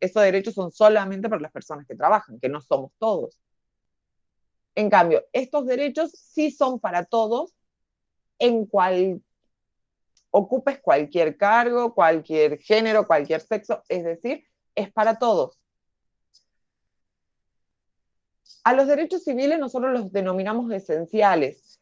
esos derechos son solamente para las personas que trabajan, que no somos todos. En cambio, estos derechos sí son para todos en cual ocupes cualquier cargo, cualquier género, cualquier sexo, es decir, es para todos. A los derechos civiles nosotros los denominamos esenciales,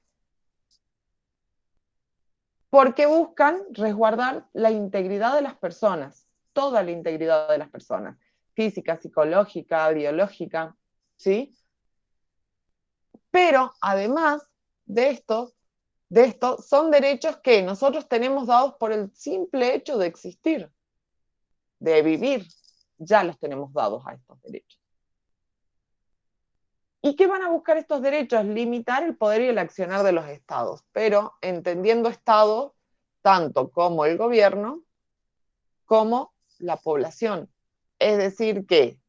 porque buscan resguardar la integridad de las personas, toda la integridad de las personas, física, psicológica, biológica, ¿sí? Pero además de esto son derechos que nosotros tenemos dados por el simple hecho de existir, de vivir, ya los tenemos dados a estos derechos. ¿Y qué van a buscar estos derechos? Limitar el poder y el accionar de los estados, pero entendiendo estado tanto como el gobierno como la población. Es decir, que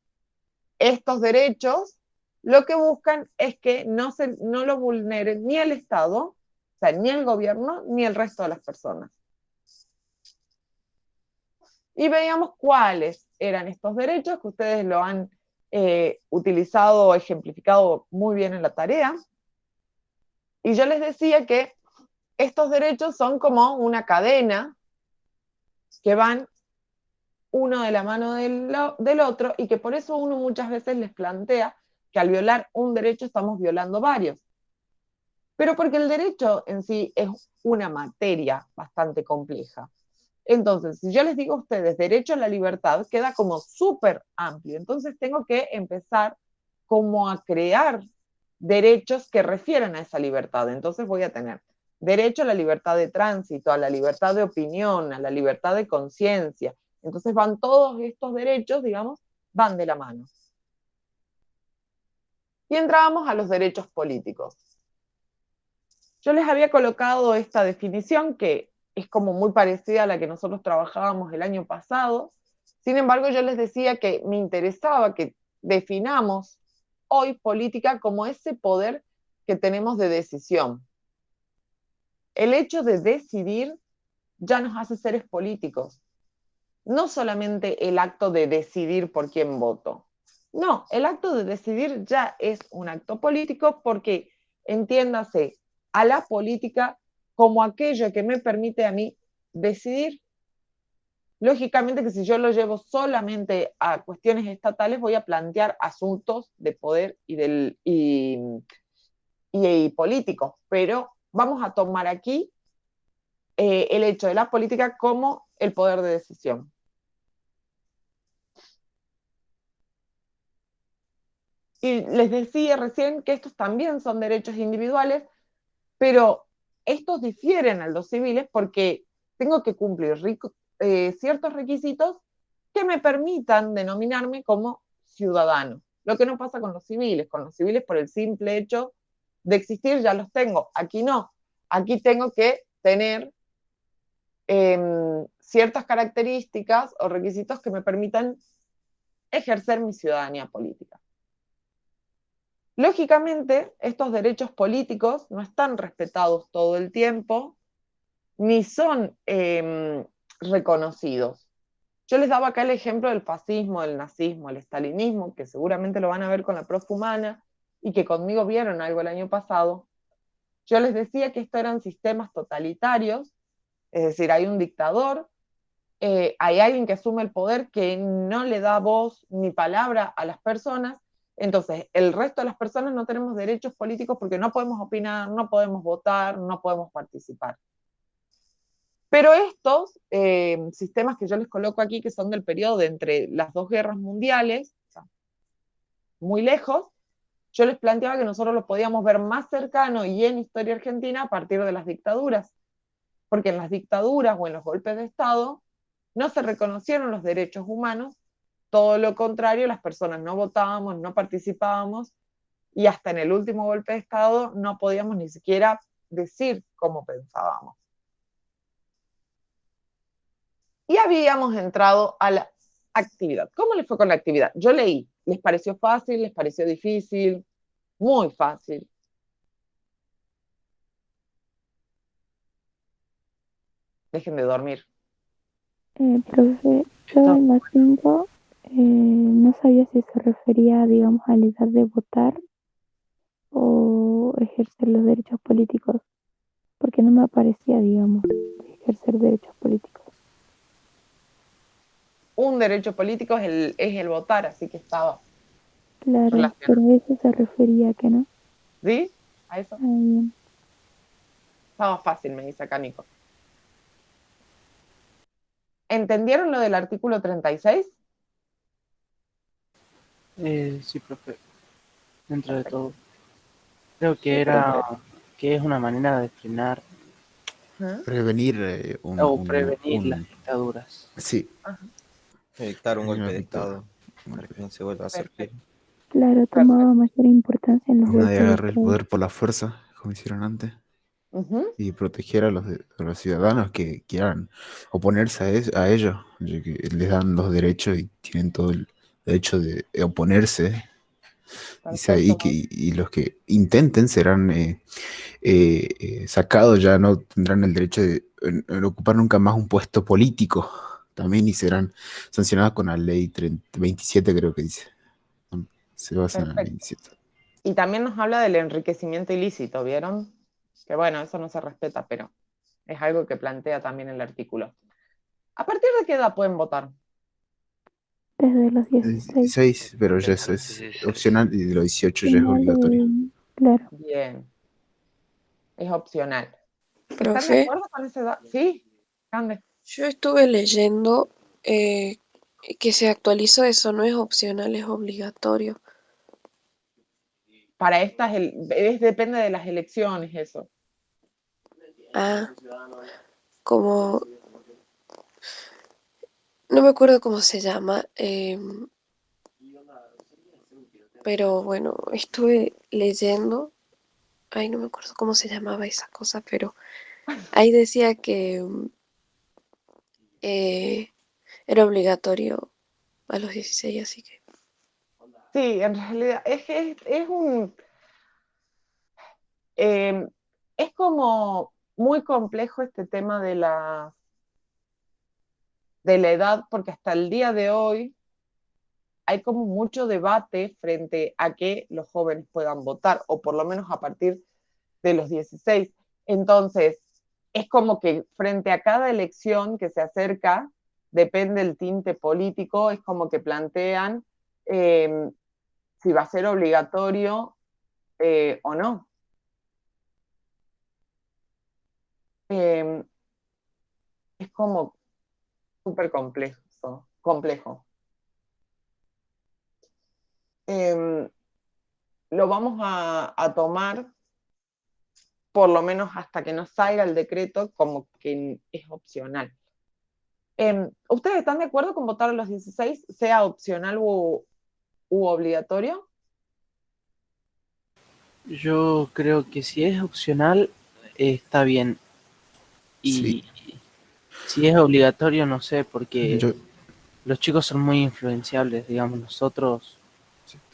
estos derechos lo que buscan es que no lo vulneren ni el Estado, o sea, ni el gobierno, ni el resto de las personas. Y veíamos cuáles eran estos derechos, que ustedes lo han utilizado o ejemplificado muy bien en la tarea. Y yo les decía que estos derechos son como una cadena que van uno de la mano del otro y que por eso uno muchas veces les plantea que al violar un derecho estamos violando varios. Pero porque el derecho en sí es una materia bastante compleja. Entonces, si yo les digo a ustedes derecho a la libertad, queda como súper amplio. Entonces tengo que empezar como a crear derechos que refieran a esa libertad. Entonces voy a tener derecho a la libertad de tránsito, a la libertad de opinión, a la libertad de conciencia. Entonces van todos estos derechos, digamos, van de la mano. Y entramos a los derechos políticos. Yo les había colocado esta definición que es como muy parecida a la que nosotros trabajábamos el año pasado. Sin embargo, yo les decía que me interesaba que definamos hoy política como ese poder que tenemos de decisión. El hecho de decidir ya nos hace seres políticos. No solamente el acto de decidir por quién voto. No, el acto de decidir ya es un acto político porque entiéndase a la política como aquello que me permite a mí decidir. Lógicamente que si yo lo llevo solamente a cuestiones estatales, voy a plantear asuntos de poder y políticos, pero vamos a tomar aquí el hecho de la política como el poder de decisión. Y les decía recién que estos también son derechos individuales, pero estos difieren a los civiles porque tengo que cumplir ciertos requisitos que me permitan denominarme como ciudadano. Lo que no pasa con los civiles. Con los civiles, por el simple hecho de existir, ya los tengo. Aquí no. Aquí tengo que tener ciertas características o requisitos que me permitan ejercer mi ciudadanía política. Lógicamente, estos derechos políticos no están respetados todo el tiempo, ni son reconocidos. Yo les daba acá el ejemplo del fascismo, del nazismo, el estalinismo, que seguramente lo van a ver con la profe humana y que conmigo vieron algo el año pasado. Yo les decía que estos eran sistemas totalitarios, es decir, hay un dictador, hay alguien que asume el poder que no le da voz ni palabra a las personas. Entonces, el resto de las personas no tenemos derechos políticos porque no podemos opinar, no podemos votar, no podemos participar. Pero estos sistemas que yo les coloco aquí, que son del periodo de entre las dos guerras mundiales, o sea, muy lejos, yo les planteaba que nosotros los podíamos ver más cercano y en historia argentina a partir de las dictaduras, porque en las dictaduras o en los golpes de Estado no se reconocieron los derechos humanos, todo lo contrario, las personas no votábamos, no participábamos y hasta en el último golpe de Estado no podíamos ni siquiera decir cómo pensábamos. Y habíamos entrado a la actividad. ¿Cómo les fue con la actividad? Yo leí, ¿les pareció fácil? ¿Les pareció difícil? Muy fácil. Dejen de dormir. Profe, yo No. en las 5 sabía si se refería, digamos, a la edad de votar o ejercer los derechos políticos, porque no me aparecía, digamos, ejercer derechos políticos. Un derecho político es el votar, así que estaba Claro, pero relacionado. a eso se refería, que no. ¿Sí? A eso. Ah, bien. Estaba fácil, me dice acá Nico. ¿Entendieron lo del artículo 36? Sí, profe, dentro de Perfecto. todo. Creo que que es una manera de frenar Ajá. Prevenir o prevenir las dictaduras. sí, Ajá. Dictar un golpe una de dictadura. Estado para que no se vuelva a surgir. Perfecto. Claro, tomaba Perfecto. mayor importancia en los Nadie golpes de agarre el Estado. poder por la fuerza, como hicieron antes, Ujú. y proteger a los ciudadanos que quieran oponerse a ellos, ya que les dan los derechos y tienen todo el derecho de oponerse. Y, Perfecto. y los que intenten serán sacados, ya no tendrán el derecho de en ocupar nunca más un puesto político también y serán sancionados con la ley 27, creo que dice. Se basa en la ley Perfecto. 27. Y también nos habla del enriquecimiento ilícito, ¿vieron? Que bueno, eso no se respeta, pero es algo que plantea también el artículo. ¿A partir de qué edad pueden votar? Desde los 16. 16, pero ya eso Desde los es 16. opcional y de los 18 ya es obligatorio. Finales, claro. Bien, es opcional. ¿Están de Profe, acuerdo con esa edad? Sí, Cande. yo estuve leyendo eh, que se actualizó eso, no es opcional, es obligatorio. Para estas, depende de las elecciones eso. Ah, como, no me acuerdo cómo se llama, pero bueno, estuve leyendo, ay, no me acuerdo cómo se llamaba esa cosa, pero ahí decía que eh, era obligatorio a los 16, así que... Sí, en realidad eh, es como muy complejo este tema de la edad, porque hasta el día de hoy hay como mucho debate frente a que los jóvenes puedan votar, o por lo menos a partir de los 16. Entonces, es como que frente a cada elección que se acerca, depende del tinte político, es como que plantean eh, si va a ser obligatorio o no. Eh, es como súper complejo. Eh, lo vamos a tomar por lo menos hasta que nos salga el decreto como que es opcional. ¿Ustedes están de acuerdo con votar a los 16, sea opcional u obligatorio? Yo creo que si es opcional, está bien. Sí, Y si es obligatorio, no sé, porque yo los chicos son muy influenciables, digamos, nosotros,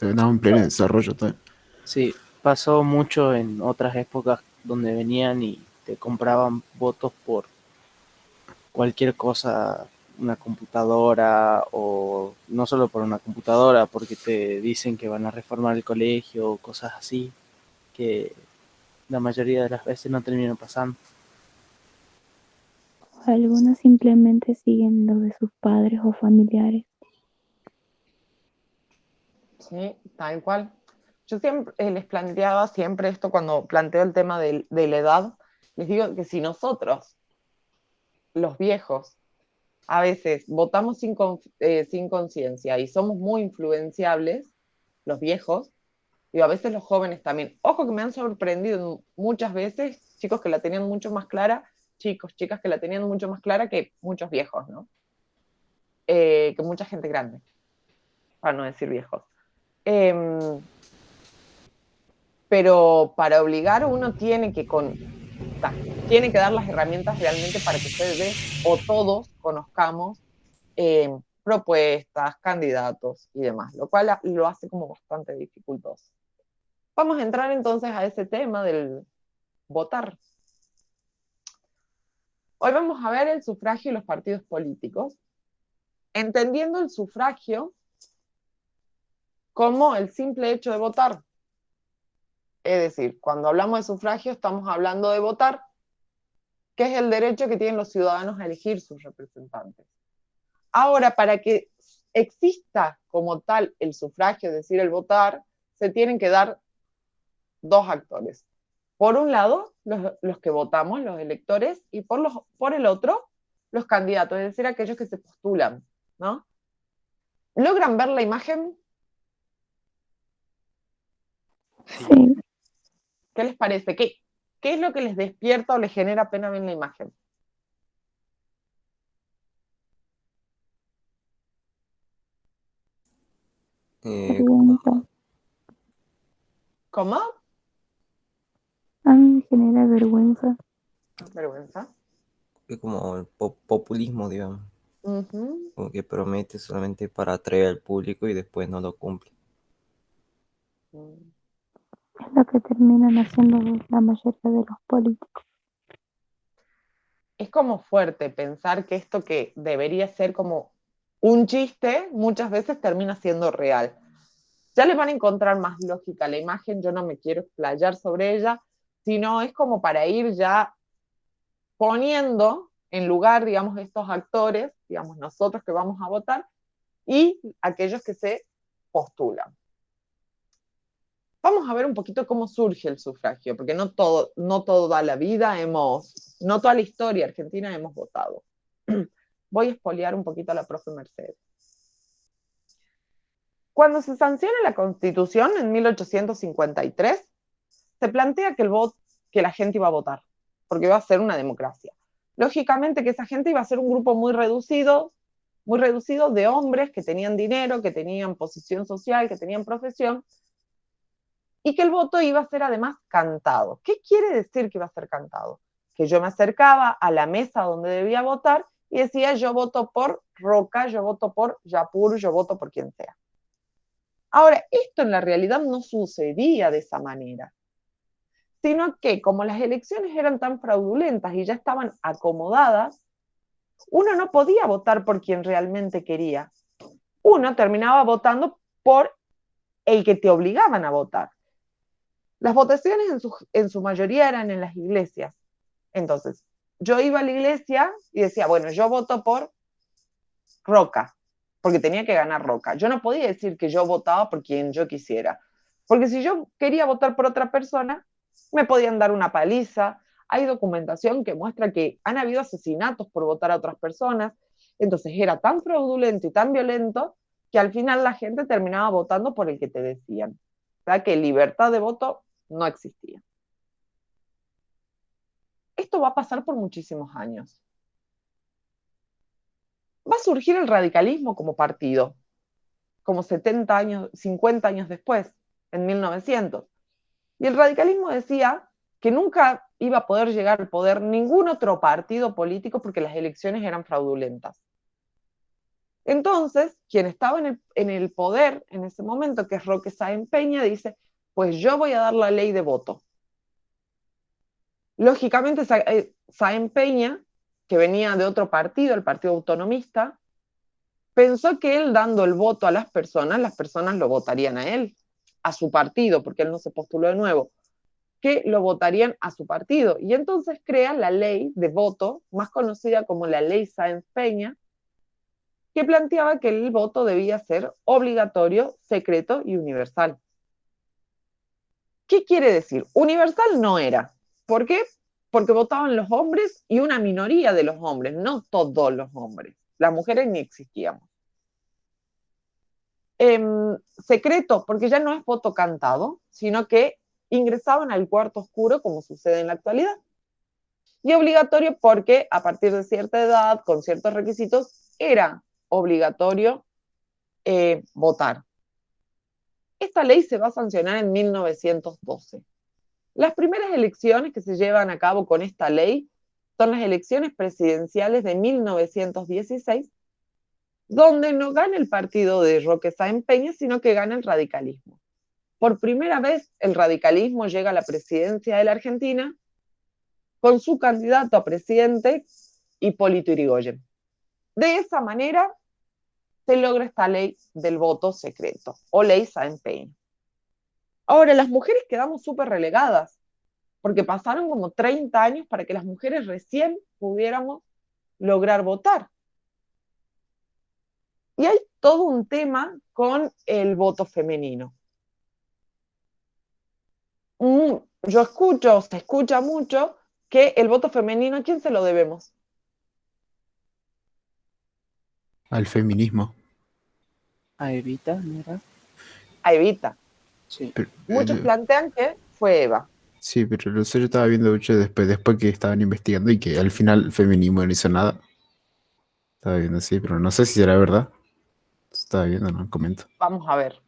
estaba en pleno desarrollo todavía. sí, pasó mucho en otras épocas donde venían y te compraban votos por cualquier cosa, una computadora o no solo por una computadora, porque te dicen que van a reformar el colegio o cosas así, que la mayoría de las veces no terminan pasando. Algunos simplemente siguen lo de sus padres o familiares. Sí, tal cual. Yo siempre les planteaba siempre esto cuando planteo el tema de la edad, les digo que si nosotros, los viejos, a veces votamos sin conciencia y somos muy influenciables, los viejos, y a veces los jóvenes también. Ojo que me han sorprendido muchas veces chicos que la tenían mucho más clara, chicas que la tenían mucho más clara que muchos viejos, ¿no? Que mucha gente grande, para no decir viejos. Pero para obligar uno tiene que dar las herramientas realmente para que ustedes o todos conozcamos propuestas, candidatos y demás, lo cual lo hace como bastante dificultoso. Vamos a entrar entonces a ese tema del votar. Hoy vamos a ver el sufragio y los partidos políticos. Entendiendo el sufragio, como el simple hecho de votar. Es decir, cuando hablamos de sufragio estamos hablando de votar, que es el derecho que tienen los ciudadanos a elegir sus representantes. Ahora, para que exista como tal el sufragio, es decir, el votar, se tienen que dar dos actores. Por un lado, los que votamos, los electores, y por el otro, los candidatos, es decir, aquellos que se postulan, ¿no? ¿Logran ver la imagen? Sí, ¿Qué les parece? ¿Qué es lo que les despierta o les genera pena ver la imagen? vergüenza. ¿Cómo? A mí me genera vergüenza. Vergüenza. como el populismo, digamos, Ujú. como que promete solamente para atraer al público y después no lo cumple. Es lo que terminan haciendo la mayoría de los políticos. Es como fuerte pensar que esto que debería ser como un chiste, muchas veces termina siendo real. Ya le van a encontrar más lógica a la imagen, yo no me quiero explayar sobre ella, sino es como para ir ya poniendo en lugar, digamos, estos actores, digamos, nosotros que vamos a votar, y aquellos que se postulan. Vamos a ver un poquito cómo surge el sufragio, porque no toda la vida no toda la historia argentina hemos votado. Voy a espolear un poquito a la profe Mercedes. Cuando se sanciona la Constitución en 1853, se plantea que la gente iba a votar, porque iba a ser una democracia. Lógicamente que esa gente iba a ser un grupo muy reducido de hombres que tenían dinero, que tenían posición social, que tenían profesión, y que el voto iba a ser además cantado. ¿Qué quiere decir que iba a ser cantado? Que yo me acercaba a la mesa donde debía votar y decía, yo voto por Roca, yo voto por Yapur, yo voto por quien sea. Ahora, esto en la realidad no sucedía de esa manera, sino que como las elecciones eran tan fraudulentas y ya estaban acomodadas, uno no podía votar por quien realmente quería. Uno terminaba votando por el que te obligaban a votar. Las votaciones en su mayoría eran en las iglesias. Entonces, yo iba a la iglesia y decía, bueno, yo voto por Roca, porque tenía que ganar Roca. Yo no podía decir que yo votaba por quien yo quisiera, porque si yo quería votar por otra persona, me podían dar una paliza. Hay documentación que muestra que han habido asesinatos por votar a otras personas. Entonces era tan fraudulento y tan violento que al final la gente terminaba votando por el que te decían. O sea que libertad de voto no existía. Esto va a pasar por muchísimos años. Va a surgir el radicalismo como partido, como 70 años, 50 años después, en 1900. Y el radicalismo decía que nunca iba a poder llegar al poder ningún otro partido político porque las elecciones eran fraudulentas. Entonces, quien estaba en el poder en ese momento, que es Roque Sáenz Peña, dice, pues yo voy a dar la ley de voto. Lógicamente, Sáenz Peña, que venía de otro partido, el Partido Autonomista, pensó que él dando el voto a las personas lo votarían a él, a su partido, porque él no se postuló de nuevo, que lo votarían a su partido. Y entonces crea la ley de voto, más conocida como la ley Sáenz Peña, que planteaba que el voto debía ser obligatorio, secreto y universal. ¿Qué quiere decir? Universal no era. ¿Por qué? Porque votaban los hombres y una minoría de los hombres, no todos los hombres. Las mujeres ni existíamos. Secreto, porque ya no es voto cantado, sino que ingresaban al cuarto oscuro como sucede en la actualidad. Y obligatorio porque a partir de cierta edad, con ciertos requisitos, era obligatorio votar. Esta ley se va a sancionar en 1912. Las primeras elecciones que se llevan a cabo con esta ley son las elecciones presidenciales de 1916, donde no gana el partido de Roque Sáenz Peña, sino que gana el radicalismo. Por primera vez, el radicalismo llega a la presidencia de la Argentina con su candidato a presidente, Hipólito Yrigoyen. De esa manera, se logra esta ley del voto secreto, o ley Sáenz-Peña. Ahora, las mujeres quedamos súper relegadas, porque pasaron como 30 años para que las mujeres recién pudiéramos lograr votar. Y hay todo un tema con el voto femenino. Yo escucho, se escucha mucho que el voto femenino, ¿a quién se lo debemos? Al feminismo. A Evita, ¿no era? A Evita. Sí. Pero, Muchos plantean que fue Eva. sí, pero no sé, yo estaba viendo mucho después que estaban investigando y que al final el feminismo no hizo nada. Estaba viendo, sí, pero no sé si será verdad. Estaba viendo, no comento. Vamos a ver.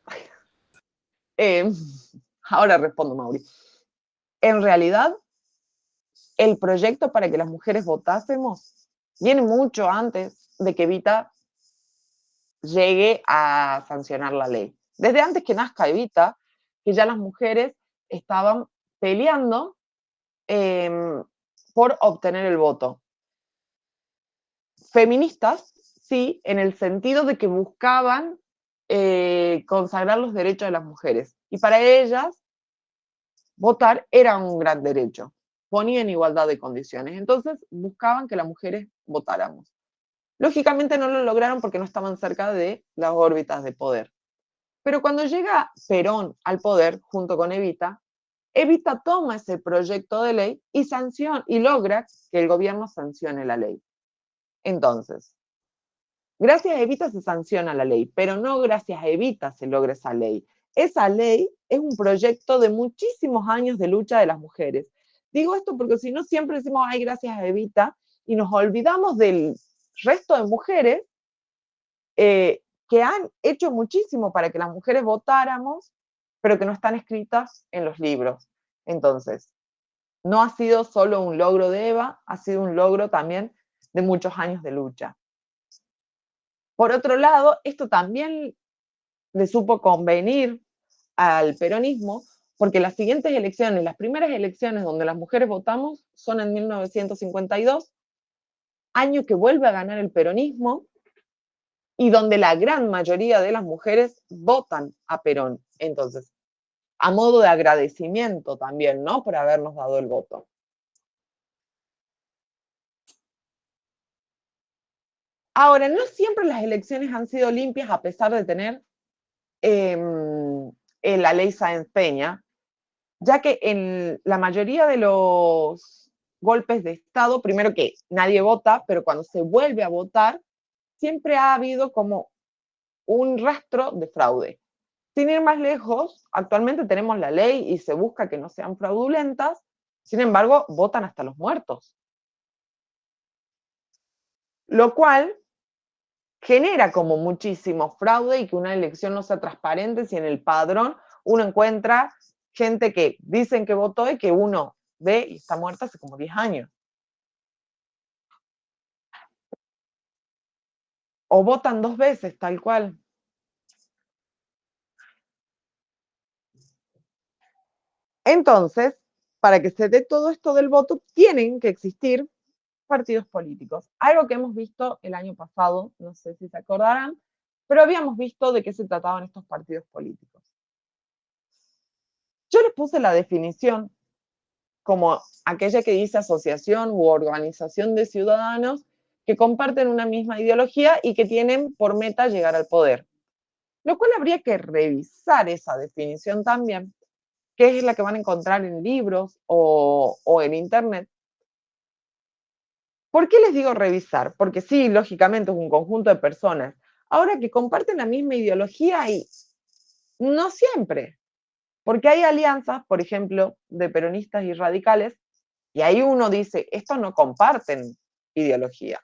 Eh, ahora respondo, Mauri. En realidad, el proyecto para que las mujeres votásemos viene mucho antes de que Evita llegue a sancionar la ley. Desde antes que nazca Evita, que ya las mujeres estaban peleando por obtener el voto. Feministas, sí, en el sentido de que buscaban consagrar los derechos de las mujeres. Y para ellas, votar era un gran derecho. Ponía en igualdad de condiciones. Entonces, buscaban que las mujeres votáramos. Lógicamente no lo lograron porque no estaban cerca de las órbitas de poder. Pero cuando llega Perón al poder, junto con Evita, Evita toma ese proyecto de ley y logra que el gobierno sancione la ley. Entonces, gracias a Evita se sanciona la ley, pero no gracias a Evita se logra esa ley. Esa ley es un proyecto de muchísimos años de lucha de las mujeres. Digo esto porque si no siempre decimos, ay, gracias a Evita, y nos olvidamos del resto de mujeres que han hecho muchísimo para que las mujeres votáramos, pero que no están escritas en los libros. Entonces, no ha sido solo un logro de Eva, ha sido un logro también de muchos años de lucha. Por otro lado, esto también le supo convenir al peronismo, porque las siguientes elecciones, las primeras elecciones donde las mujeres votamos son en 1952, año que vuelve a ganar el peronismo, y donde la gran mayoría de las mujeres votan a Perón. Entonces, a modo de agradecimiento también, ¿no? Por habernos dado el voto. Ahora, no siempre las elecciones han sido limpias a pesar de tener la ley Sáenz-Peña, ya que en la mayoría de los golpes de Estado, primero que nadie vota, pero cuando se vuelve a votar, siempre ha habido como un rastro de fraude. Sin ir más lejos, actualmente tenemos la ley y se busca que no sean fraudulentas, sin embargo, votan hasta los muertos. Lo cual genera como muchísimo fraude y que una elección no sea transparente si en el padrón uno encuentra gente que dicen que votó y que uno ve y está muerta hace como 10 años. O votan 2 veces, tal cual. Entonces, para que se dé todo esto del voto, tienen que existir partidos políticos. Algo que hemos visto el año pasado, no sé si se acordarán, pero habíamos visto de qué se trataban estos partidos políticos. Yo les puse la definición como aquella que dice asociación u organización de ciudadanos que comparten una misma ideología y que tienen por meta llegar al poder. Lo cual habría que revisar esa definición también, que es la que van a encontrar en libros o en internet. ¿Por qué les digo revisar? Porque sí, lógicamente es un conjunto de personas. Ahora que comparten la misma ideología y no siempre, porque hay alianzas, por ejemplo, de peronistas y radicales, y ahí uno dice, estos no comparten ideología,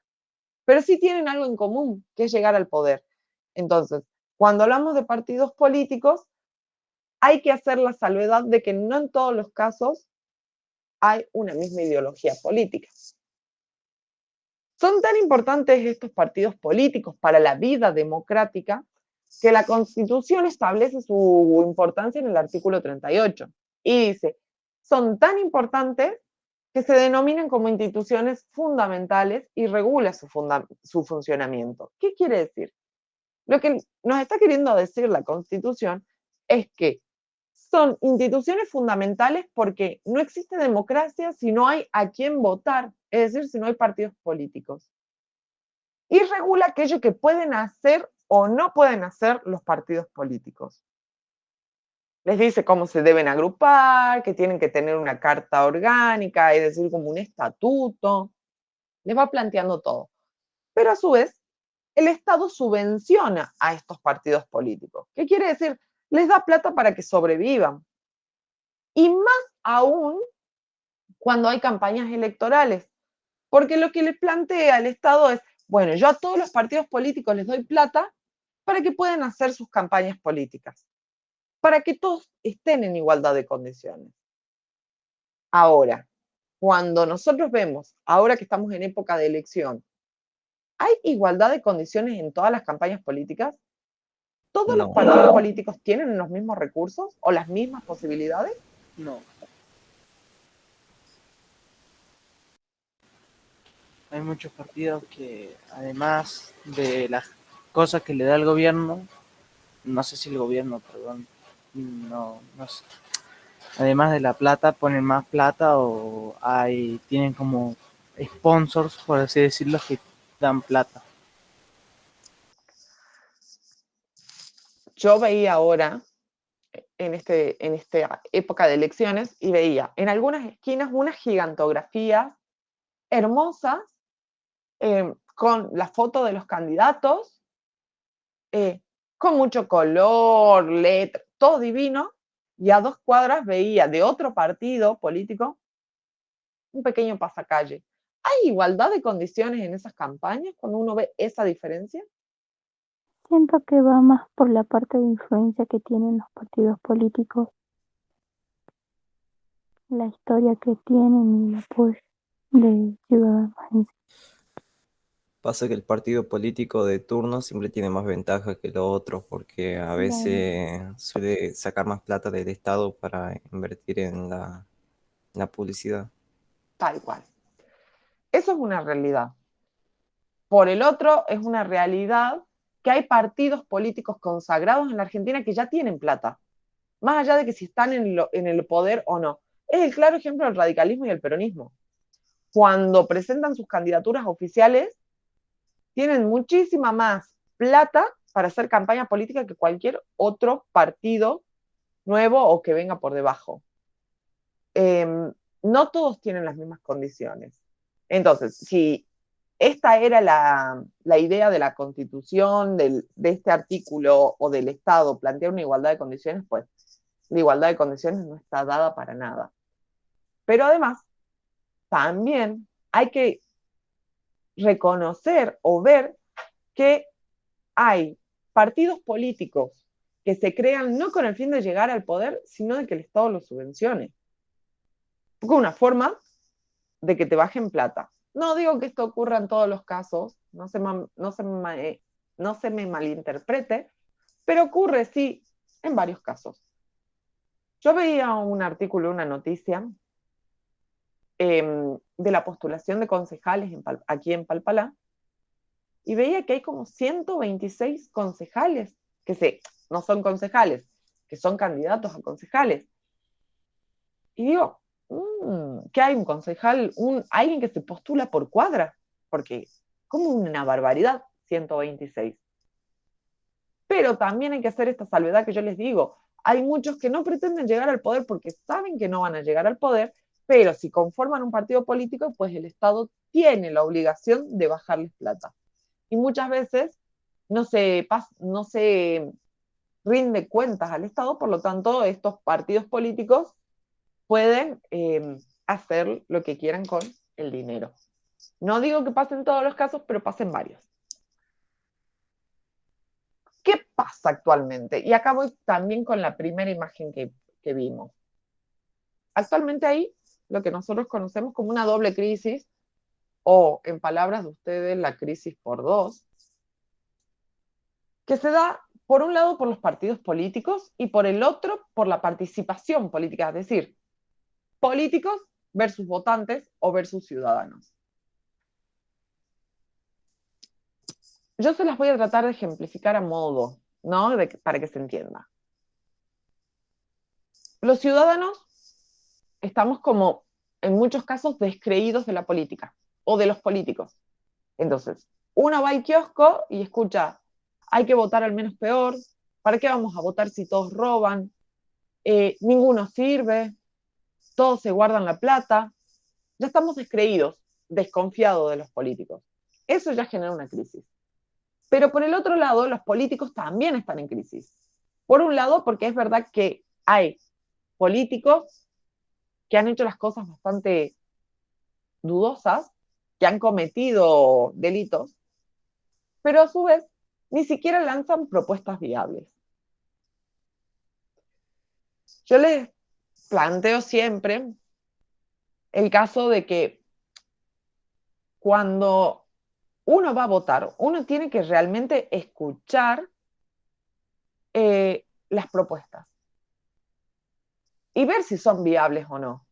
pero sí tienen algo en común, que es llegar al poder. Entonces, cuando hablamos de partidos políticos, hay que hacer la salvedad de que no en todos los casos hay una misma ideología política. Son tan importantes estos partidos políticos para la vida democrática que la Constitución establece su importancia en el artículo 38 y dice, son tan importantes que se denominan como instituciones fundamentales y regula su funcionamiento. ¿Qué quiere decir? Lo que nos está queriendo decir la Constitución es que son instituciones fundamentales porque no existe democracia si no hay a quién votar, es decir, si no hay partidos políticos. Y regula aquello que pueden hacer o no pueden hacer los partidos políticos. Les dice cómo se deben agrupar, que tienen que tener una carta orgánica, es decir, como un estatuto. Les va planteando todo. Pero a su vez, el Estado subvenciona a estos partidos políticos. ¿Qué quiere decir? Les da plata para que sobrevivan. Y más aún cuando hay campañas electorales. Porque lo que les plantea el Estado es, bueno, yo a todos los partidos políticos les doy plata para que puedan hacer sus campañas políticas, para que todos estén en igualdad de condiciones. Ahora, cuando nosotros vemos, ahora que estamos en época de elección, ¿hay igualdad de condiciones en todas las campañas políticas? ¿Todos los No, partidos políticos tienen los mismos recursos o las mismas posibilidades? No. Hay muchos partidos que, además de las cosas que le da el gobierno, no sé si el gobierno, perdón, no sé. Además de la plata, ponen más plata o tienen como sponsors, por así decirlo, que dan plata. Yo veía ahora, en esta época de elecciones, y veía en algunas esquinas unas gigantografías hermosas con la foto de los candidatos, con mucho color, letra, todo divino, y a 2 cuadras veía de otro partido político un pequeño pasacalle. ¿Hay igualdad de condiciones en esas campañas cuando uno ve esa diferencia? Siento que va más por la parte de influencia que tienen los partidos políticos, la historia que tienen y el apoyo de ciudadanos en sí. pasa que el partido político de turno siempre tiene más ventaja que los otros porque a Claro. veces suele sacar más plata del Estado para invertir en la publicidad. Tal cual. Eso es una realidad. Por el otro, es una realidad que hay partidos políticos consagrados en la Argentina que ya tienen plata, más allá de que si están en el poder o no. Es el claro ejemplo del radicalismo y el peronismo. Cuando presentan sus candidaturas oficiales, tienen muchísima más plata para hacer campaña política que cualquier otro partido nuevo o que venga por debajo. No todos tienen las mismas condiciones. Entonces, si esta era la idea de la Constitución, de este artículo o del Estado, plantear una igualdad de condiciones, pues la igualdad de condiciones no está dada para nada. Pero además, también hay que reconocer o ver que hay partidos políticos que se crean no con el fin de llegar al poder, sino de que el Estado los subvencione. Porque una forma de que te bajen plata. No digo que esto ocurra en todos los casos, no se me malinterprete, pero ocurre sí en varios casos. Yo veía un artículo, una noticia de la postulación de concejales aquí en Palpalá y veía que hay como 126 concejales no son concejales, que son candidatos a concejales. Y digo, que hay un concejal, alguien que se postula por cuadra, porque como una barbaridad, 126. Pero también hay que hacer esta salvedad que yo les digo, hay muchos que no pretenden llegar al poder porque saben que no van a llegar al poder, pero si conforman un partido político, pues el Estado tiene la obligación de bajarles plata. Y muchas veces no se rinde cuentas al Estado, por lo tanto, estos partidos políticos pueden hacer lo que quieran con el dinero. No digo que pasen todos los casos, pero pasen varios. ¿Qué pasa actualmente? Y acá voy también con la primera imagen que vimos. Actualmente hay lo que nosotros conocemos como una doble crisis, o en palabras de ustedes, la crisis por dos, que se da por un lado por los partidos políticos y por el otro por la participación política, es decir, políticos versus votantes o versus ciudadanos. yo se las voy a tratar de ejemplificar a modo, ¿no? Para que se entienda. Los ciudadanos estamos como, en muchos casos, descreídos de la política o de los políticos. Entonces, uno va al kiosco y escucha, hay que votar al menos peor, ¿para qué vamos a votar si todos roban? Ninguno sirve, todos se guardan la plata. Ya estamos descreídos, desconfiados de los políticos. Eso ya genera una crisis. Pero por el otro lado, los políticos también están en crisis. Por un lado, porque es verdad que hay políticos que han hecho las cosas bastante dudosas, que han cometido delitos, pero a su vez ni siquiera lanzan propuestas viables. Yo les planteo siempre el caso de que cuando uno va a votar, uno tiene que realmente escuchar las propuestas y ver si son viables o no.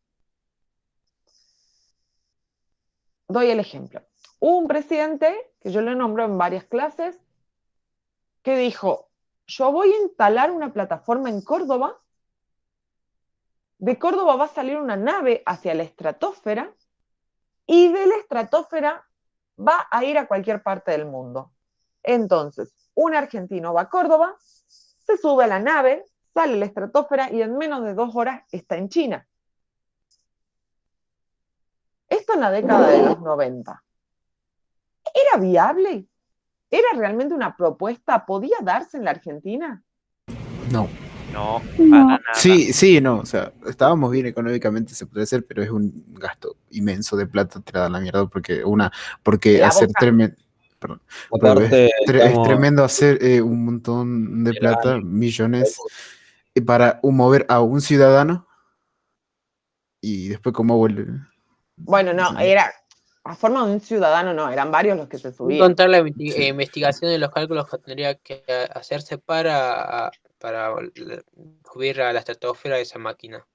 Doy el ejemplo. Hubo un presidente, que yo le nombro en varias clases, que dijo, yo voy a instalar una plataforma en Córdoba, de Córdoba va a salir una nave hacia la estratosfera y de la estratosfera va a ir a cualquier parte del mundo. Entonces, un argentino va a Córdoba, se sube a la nave, sale a la estratosfera y en menos de 2 horas está en China. Esto en la década de los 90. ¿Era viable? ¿Era realmente una propuesta? ¿Podía darse en la Argentina? No. No, No. para nada. Sí, no, o sea, estábamos bien económicamente, se puede hacer, pero es un gasto inmenso de plata tirada a la mierda porque La hacer boca. tremendo, perdón, pero Aparte, es estamos tremendo hacer un montón de en el plata, año. millones, para mover a un ciudadano y después cómo vuelve. Bueno, no, Sí, era a forma de un ciudadano, no, eran varios los que se Sin subían. contar la sí. investigación y los cálculos que tendría que hacerse para subir a la estratosfera esa máquina.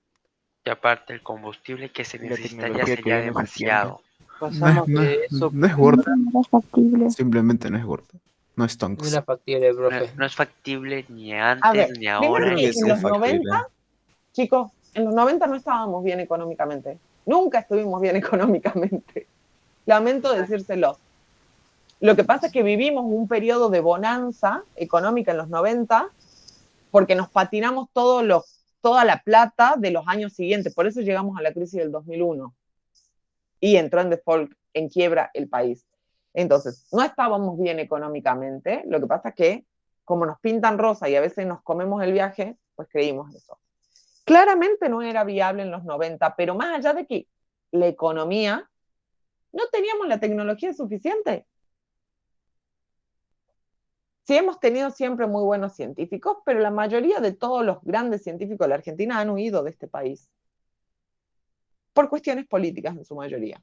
Y aparte el combustible que se Y la necesitaría tecnología que sería viene existiendo. demasiado. Pasamos de eso, No es worth, No era factible. simplemente no es worth, no es no tonks. era factible, No, profe. no es factible ni A antes ver, ni primero ahora. creo que que sí en es los factible. 90, chicos, en los 90 no estábamos bien económicamente. Nunca estuvimos bien económicamente. Lamento decírselo. Lo que pasa es que vivimos un periodo de bonanza económica en los 90 porque nos patinamos toda la plata de los años siguientes. Por eso llegamos a la crisis del 2001 y entró en default, en quiebra el país. Entonces, no estábamos bien económicamente. Lo que pasa es que, como nos pintan rosa y a veces nos comemos el viaje, pues creímos eso. Claramente no era viable en los 90, pero más allá de que la economía, no teníamos la tecnología suficiente. Sí hemos tenido siempre muy buenos científicos, pero la mayoría de todos los grandes científicos de la Argentina han huido de este país, por cuestiones políticas en su mayoría.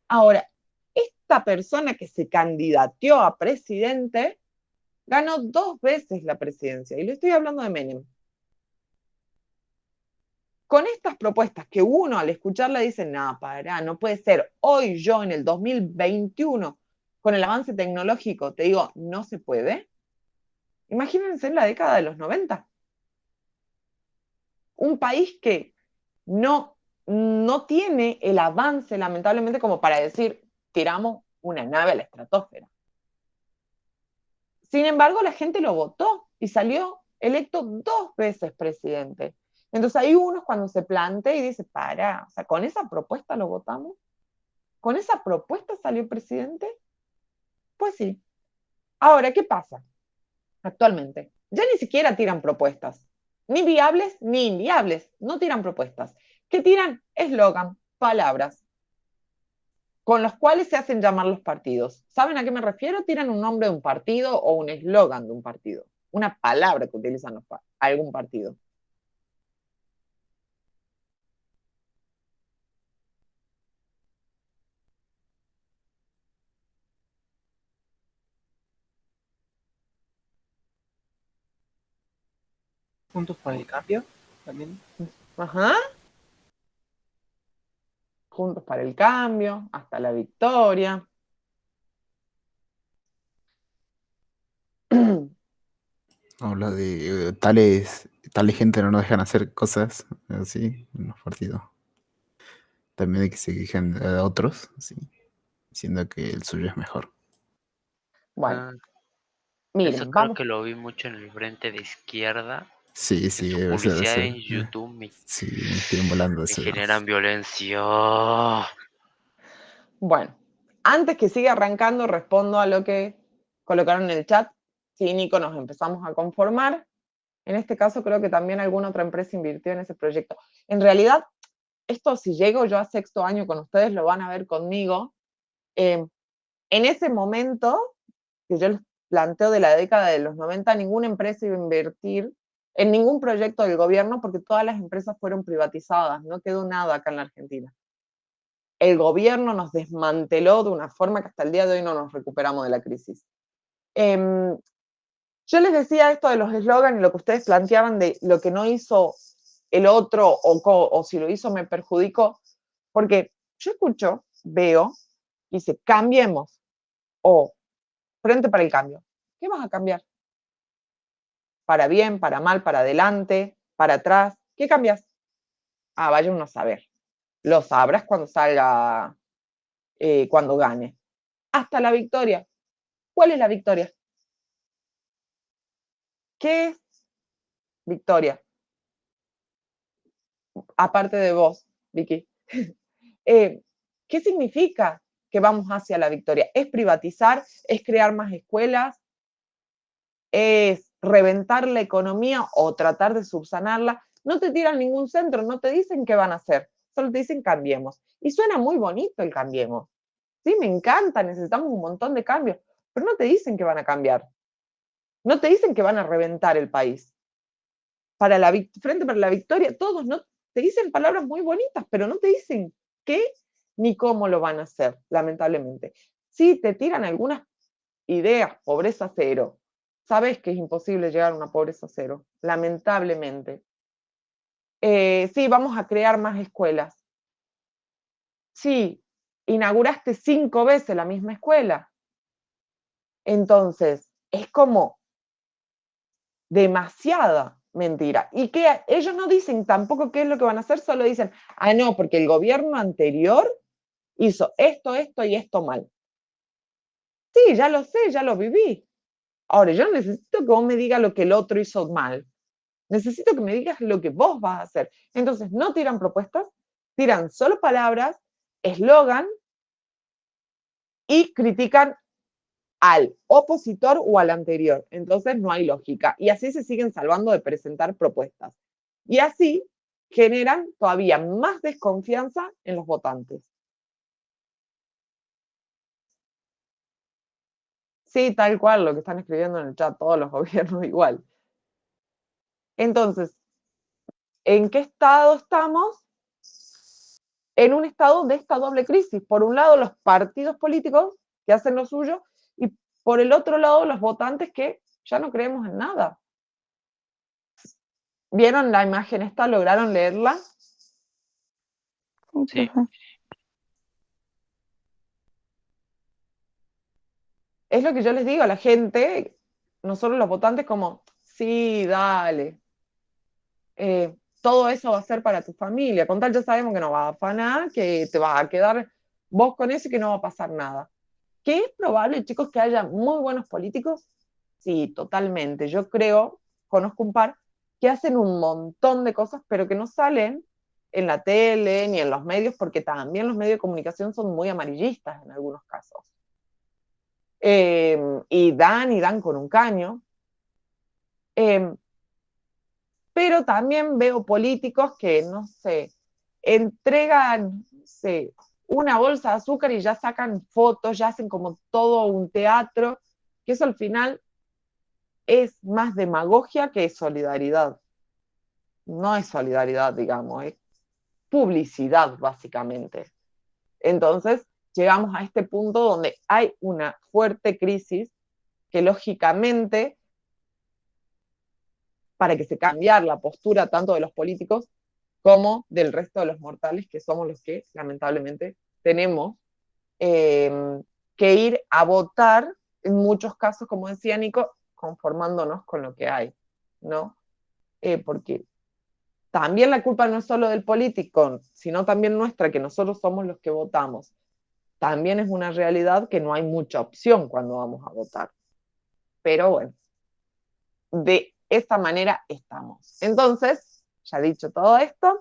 Ahora, esta persona que se candidateó a presidente ganó 2 veces la presidencia, y le estoy hablando de Menem. Con estas propuestas que uno al escucharla dice, no, pará, no puede ser. Hoy yo en el 2021, con el avance tecnológico, te digo, no se puede. Imagínense en la década de los 90. Un país que no tiene el avance, lamentablemente, como para decir, tiramos una nave a la estratosfera. Sin embargo, la gente lo votó y salió electo 2 veces presidente. Entonces hay unos cuando se plantea y dice, para, o sea, con esa propuesta lo votamos, con esa propuesta salió presidente. Pues sí. Ahora, ¿qué pasa actualmente? Ya ni siquiera tiran propuestas, ni viables ni inviables, no tiran propuestas. ¿Qué tiran? Eslogan, palabras, con los cuales se hacen llamar los partidos. ¿Saben a qué me refiero? Tiran un nombre de un partido o un eslogan de un partido, una palabra que utilizan algún partido. Juntos por el cambio también. Ajá. Juntos para el cambio, hasta la victoria. Habla de tales gente no nos dejan hacer cosas así en los partidos. También de que se quejan a otros, sí, diciendo que el suyo es mejor. Bueno, Ah, eso miren, creo vamos. que lo vi mucho en el frente de izquierda. Sí, En sí, su debe publicidad ser. en YouTube Sí, me tienen volando me eso. generan violencia. Bueno, antes que siga arrancando, respondo a lo que colocaron en el chat. Sí, Nico, nos empezamos a conformar. En este caso, creo que también alguna otra empresa invirtió en ese proyecto. En realidad, esto si llego yo a sexto año con ustedes, lo van a ver conmigo. En ese momento, que yo les planteo de la década de los 90, ninguna empresa iba a invertir en ningún proyecto del gobierno porque todas las empresas fueron privatizadas, no quedó nada acá en la Argentina. El gobierno nos desmanteló de una forma que hasta el día de hoy no nos recuperamos de la crisis. Yo les decía esto de los eslogans y lo que ustedes planteaban de lo que no hizo el otro o si lo hizo me perjudicó, porque yo escucho, veo, dice, cambiemos o frente para el cambio. ¿Qué vas a cambiar? ¿Para bien, para mal, para adelante, para atrás? ¿Qué cambias? Ah, vaya uno a saber. Lo sabrás cuando salga, cuando gane. Hasta la victoria. ¿Cuál es la victoria? ¿Qué es victoria? Aparte de vos, Vicky. ¿Qué significa que vamos hacia la victoria? ¿Es privatizar? ¿Es crear más escuelas? ¿Es reventar la economía o tratar de subsanarla? No te tiran ningún centro, no te dicen qué van a hacer, solo te dicen cambiemos. Y suena muy bonito el cambiemos. Sí, me encanta, necesitamos un montón de cambios, pero no te dicen que van a cambiar. No te dicen que van a reventar el país. Frente para la victoria, todos no te dicen palabras muy bonitas, pero no te dicen qué ni cómo lo van a hacer, lamentablemente. Sí, te tiran algunas ideas, pobreza cero. Sabes que es imposible llegar a una pobreza cero, lamentablemente. Sí, vamos a crear más escuelas. Sí, inauguraste 5 veces la misma escuela. Entonces, es como demasiada mentira. Y que ellos no dicen tampoco qué es lo que van a hacer, solo dicen, ah, no, porque el gobierno anterior hizo esto, esto y esto mal. Sí, ya lo sé, ya lo viví. Ahora, yo no necesito que vos me digas lo que el otro hizo mal. Necesito que me digas lo que vos vas a hacer. Entonces, no tiran propuestas, tiran solo palabras, eslogan y critican al opositor o al anterior. Entonces no hay lógica. Y así se siguen salvando de presentar propuestas. Y así generan todavía más desconfianza en los votantes. Sí, tal cual, lo que están escribiendo en el chat, todos los gobiernos igual. Entonces, ¿en qué estado estamos? En un estado de esta doble crisis. Por un lado, los partidos políticos que hacen lo suyo y por el otro lado, los votantes que ya no creemos en nada. ¿Vieron la imagen esta? ¿Lograron leerla? Sí. Es lo que yo les digo a la gente, nosotros los votantes, como, sí, dale, todo eso va a ser para tu familia. Con tal ya sabemos que no va a afanar, que te vas a quedar vos con eso y que no va a pasar nada. ¿Que es probable, chicos, que haya muy buenos políticos? Sí, totalmente. Yo creo, conozco un par que hacen un montón de cosas, pero que no salen en la tele ni en los medios, porque también los medios de comunicación son muy amarillistas en algunos casos. Y dan con un caño. Pero también veo políticos que, no sé, entregan, no sé, una bolsa de azúcar y ya sacan fotos, ya hacen como todo un teatro, que eso al final es más demagogia que solidaridad. No es solidaridad, digamos, es publicidad, básicamente. Entonces, llegamos a este punto donde hay una fuerte crisis que lógicamente, para que se cambiar la postura tanto de los políticos como del resto de los mortales, que somos los que lamentablemente tenemos que ir a votar, en muchos casos, como decía Nico, conformándonos con lo que hay, ¿no? Porque también la culpa no es solo del político, sino también nuestra, que nosotros somos los que votamos. También es una realidad que no hay mucha opción cuando vamos a votar. Pero bueno, de esta manera estamos. Entonces, ya dicho todo esto,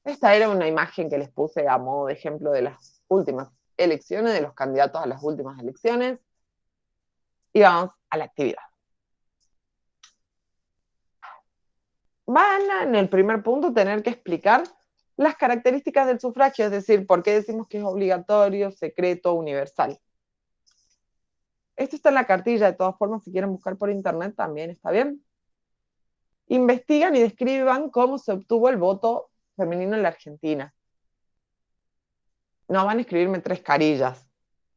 esta era una imagen que les puse a modo de ejemplo de las últimas elecciones, de los candidatos a las últimas elecciones. Y vamos a la actividad. Van a, en el primer punto, tener que explicar las características del sufragio, es decir, por qué decimos que es obligatorio, secreto, universal. Esto está en la cartilla, de todas formas, si quieren buscar por internet también está bien. Investigan y describan cómo se obtuvo el voto femenino en la Argentina. No van a escribirme 3 carillas,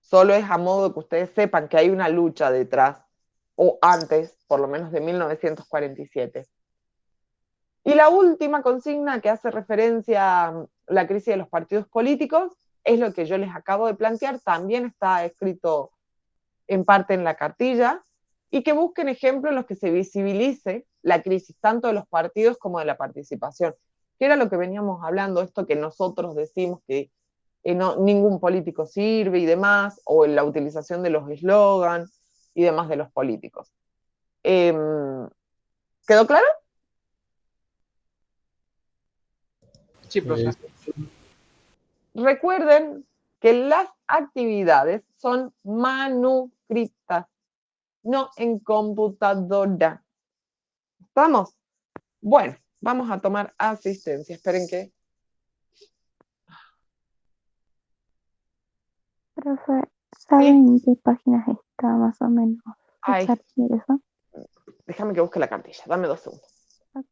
solo es a modo de que ustedes sepan que hay una lucha detrás, o antes, por lo menos de 1947. Y la última consigna, que hace referencia a la crisis de los partidos políticos, es lo que yo les acabo de plantear, también está escrito en parte en la cartilla, y que busquen ejemplos en los que se visibilice la crisis tanto de los partidos como de la participación, que era lo que veníamos hablando, esto que nosotros decimos que no, ningún político sirve y demás, o en la utilización de los eslogans y demás de los políticos. ¿Quedó claro? Sí, profe. Recuerden que las actividades son manuscritas, no en computadora. ¿Estamos? Bueno, vamos a tomar asistencia. Esperen que... Profe, ¿saben en qué páginas está más o menos Ay, el cartel de eso? déjame que busque la cartilla. Dame 2 segundos. Ok.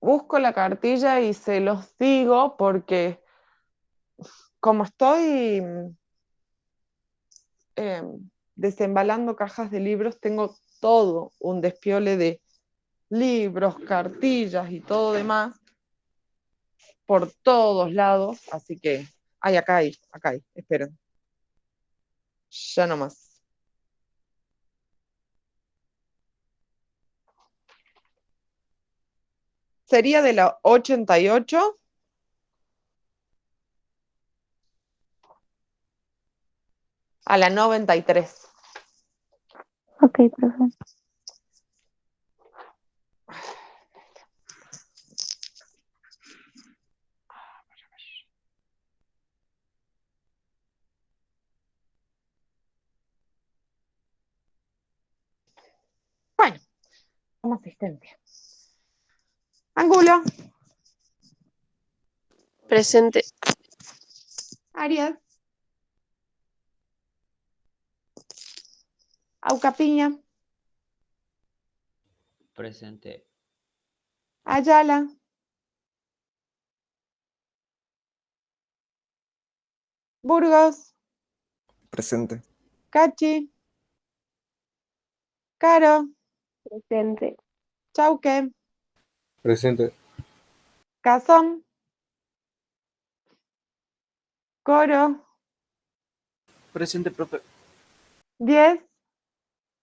Busco la cartilla y se los digo porque como estoy desembalando cajas de libros, tengo todo un despiole de libros, cartillas y todo demás por todos lados, así que, ay, acá hay, esperen, ya nomás. Sería de la 88 a la 93. Ok, profe. Bueno, como asistencia. Angulo. Presente. Arias. Aucapiña. Presente. Ayala. Burgos. Presente. Cachi. Caro. Presente. Chauque. Presente. Cazón. Coro. Presente, profe. 10.